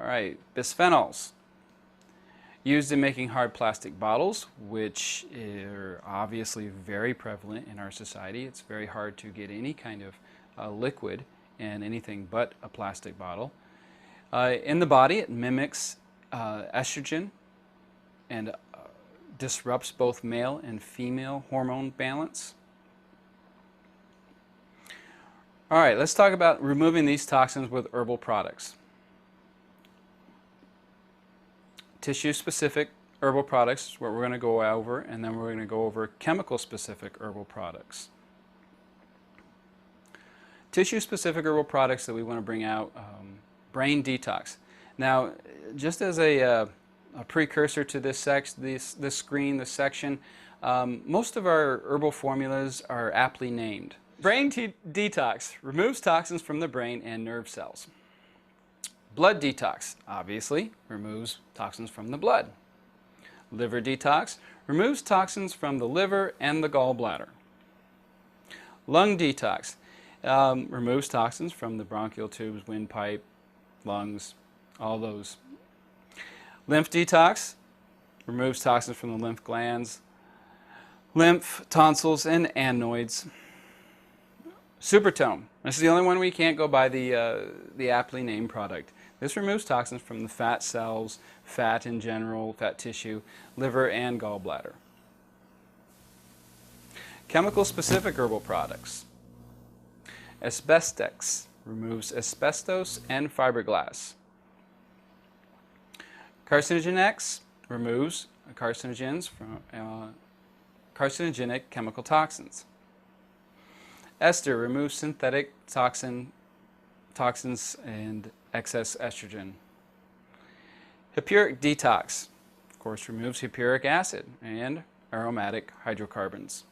right, bisphenols. Used in making hard plastic bottles, which are obviously very prevalent in our society. It's very hard to get any kind of liquid in anything but a plastic bottle. In the body, it mimics estrogen and disrupts both male and female hormone balance. All right, let's talk about removing these toxins with herbal products. Tissue-specific herbal products is what we're going to go over, and then we're going to go over chemical-specific herbal products. Tissue-specific herbal products that we want to bring out, brain detox. Now, just as a precursor to this section, most of our herbal formulas are aptly named. Brain detox removes toxins from the brain and nerve cells. Blood detox, obviously, removes toxins from the blood. Liver detox removes toxins from the liver and the gallbladder. Lung detox removes toxins from the bronchial tubes, windpipe, lungs, all those. Lymph detox removes toxins from the lymph glands, lymph, tonsils, and adenoids. Supertone. This is the only one we can't go by the aptly named product. This removes toxins from the fat cells, fat in general, fat tissue, liver, and gallbladder. Chemical-specific herbal products. Asbestex removes asbestos and fiberglass. Carcinogenex removes carcinogens from carcinogenic chemical toxins. Ester removes synthetic toxins and excess estrogen. Hippuric detox, of course, removes hippuric acid and aromatic hydrocarbons.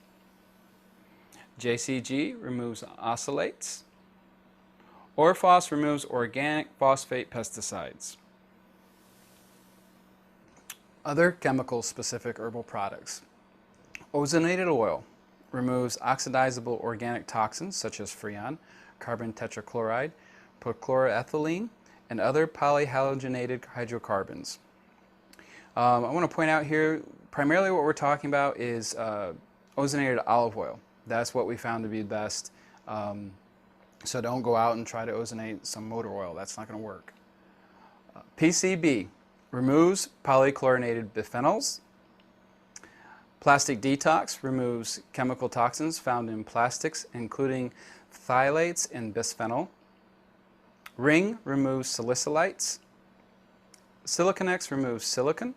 JCG removes oxalates. Orphos removes organic phosphate pesticides. Other chemical-specific herbal products. Ozonated oil removes oxidizable organic toxins such as freon, carbon tetrachloride, perchloroethylene, and other polyhalogenated hydrocarbons. I want to point out here, primarily what we're talking about is ozonated olive oil. That's what we found to be best. So don't go out and try to ozonate some motor oil. That's not going to work. PCB removes polychlorinated biphenyls. Plastic detox removes chemical toxins found in plastics, including phthalates and bisphenol. Ring removes salicylates. Siliconex removes silicon.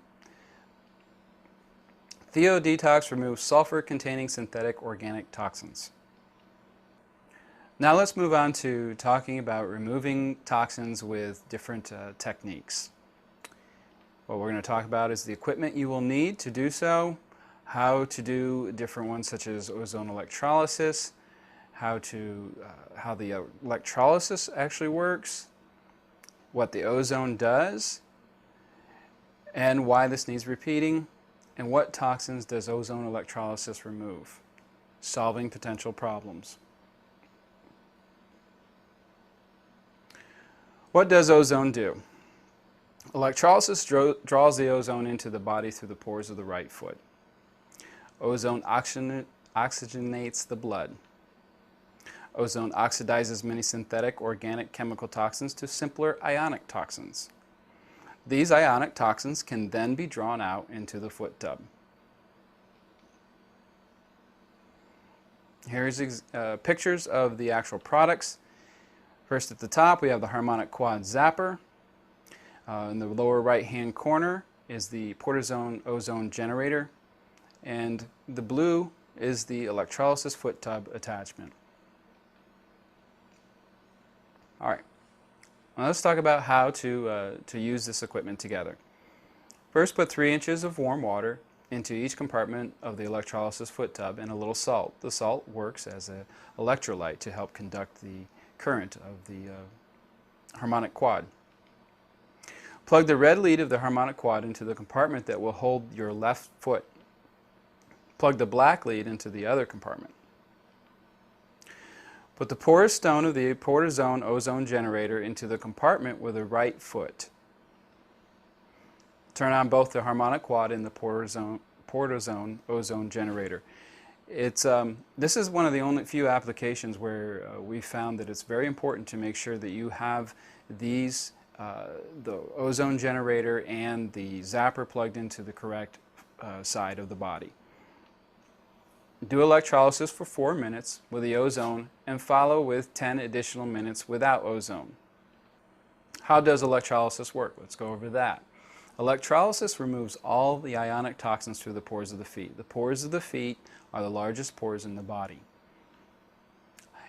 Theodetox removes sulfur-containing synthetic organic toxins. Now let's move on to talking about removing toxins with different techniques. What we're going to talk about is the equipment you will need to do so, how to do different ones such as ozone electrolysis, how the electrolysis actually works, what the ozone does, and why this needs repeating, and what toxins does ozone electrolysis remove, solving potential problems. What does ozone do? Electrolysis draws the ozone into the body through the pores of the right foot. Ozone oxygenates the blood. Ozone oxidizes many synthetic organic chemical toxins to simpler ionic toxins. These ionic toxins can then be drawn out into the foot tub. Here's pictures of the actual products. First at the top we have the Harmonic Quad Zapper. In the lower right hand corner is the Portazone ozone generator, and the blue is the electrolysis foot tub attachment. All right, now let's talk about how to use this equipment together. First, put 3 inches of warm water into each compartment of the electrolysis foot tub and a little salt. The salt works as an electrolyte to help conduct the current of the harmonic quad. Plug the red lead of the harmonic quad into the compartment that will hold your left foot. Plug the black lead into the other compartment. Put the porous stone of the Portazone ozone generator into the compartment with the right foot. turn on both the harmonic quad and the portazone ozone generator. This is one of the only few applications where we found that it's very important to make sure that you have these, the ozone generator and the zapper plugged into the correct side of the body. Do electrolysis for 4 minutes with the ozone and follow with 10 additional minutes without ozone. How does electrolysis work? Let's go over that. Electrolysis removes all the ionic toxins through the pores of the feet. The pores of the feet are the largest pores in the body.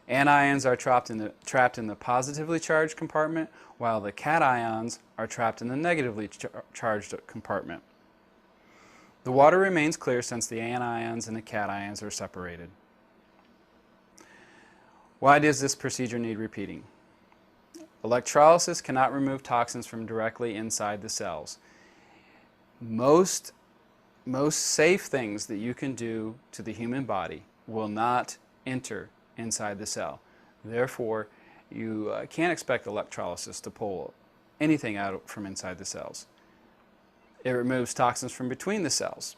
Anions are trapped in the positively charged compartment, while the cations are trapped in the negatively charged compartment. The water remains clear since the anions and the cations are separated. Why does this procedure need repeating? Electrolysis cannot remove toxins from directly inside the cells. Most safe things that you can do to the human body will not enter inside the cell. Therefore, you can't expect electrolysis to pull anything out from inside the cells. It removes toxins from between the cells.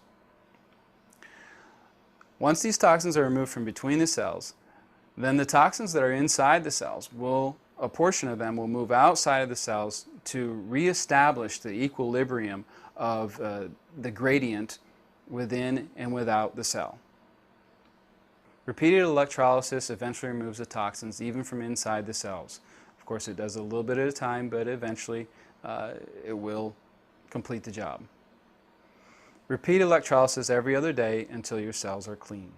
Once these toxins are removed from between the cells, then the toxins that are inside the cells a portion of them will move outside of the cells to reestablish the equilibrium of the gradient within and without the cell. Repeated electrolysis eventually removes the toxins even from inside the cells. Of course, it does a little bit at a time, but eventually it will complete the job. Repeat electrolysis every other day until your cells are clean.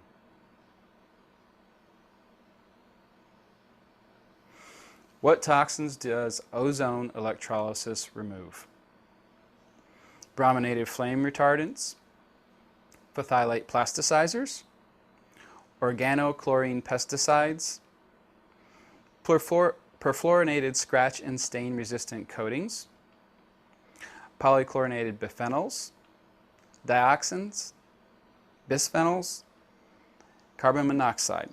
What toxins does ozone electrolysis remove? Brominated flame retardants, phthalates plasticizers, organochlorine pesticides, perfluorinated scratch and stain resistant coatings, polychlorinated biphenyls, dioxins, bisphenols, carbon monoxide,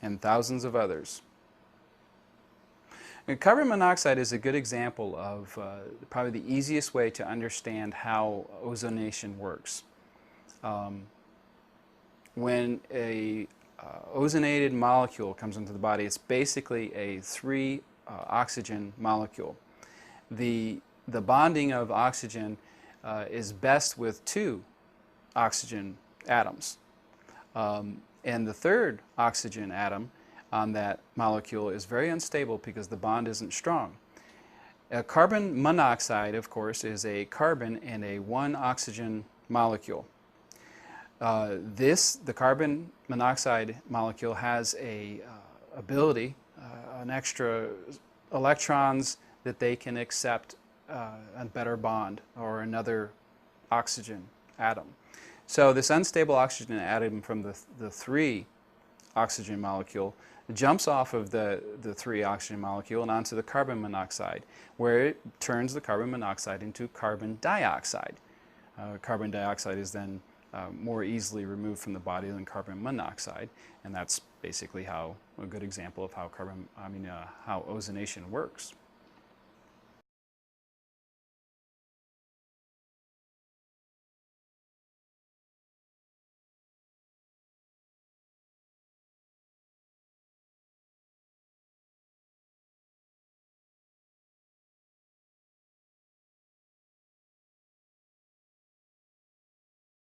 and thousands of others. And carbon monoxide is a good example of probably the easiest way to understand how ozonation works. When a ozonated molecule comes into the body, it's basically a 3 oxygen molecule. The bonding of oxygen is best with 2 oxygen atoms. And the third oxygen atom on that molecule is very unstable because the bond isn't strong. Carbon monoxide, of course, is a carbon and a 1 oxygen molecule. The carbon monoxide molecule has a ability, an extra electrons that they can accept a better bond or another oxygen atom. So this unstable oxygen atom from the 3 oxygen molecule jumps off of the 3 oxygen molecule and onto the carbon monoxide, where it turns the carbon monoxide into carbon dioxide. Carbon dioxide is then more easily removed from the body than carbon monoxide, and that's basically a good example of how ozonation works.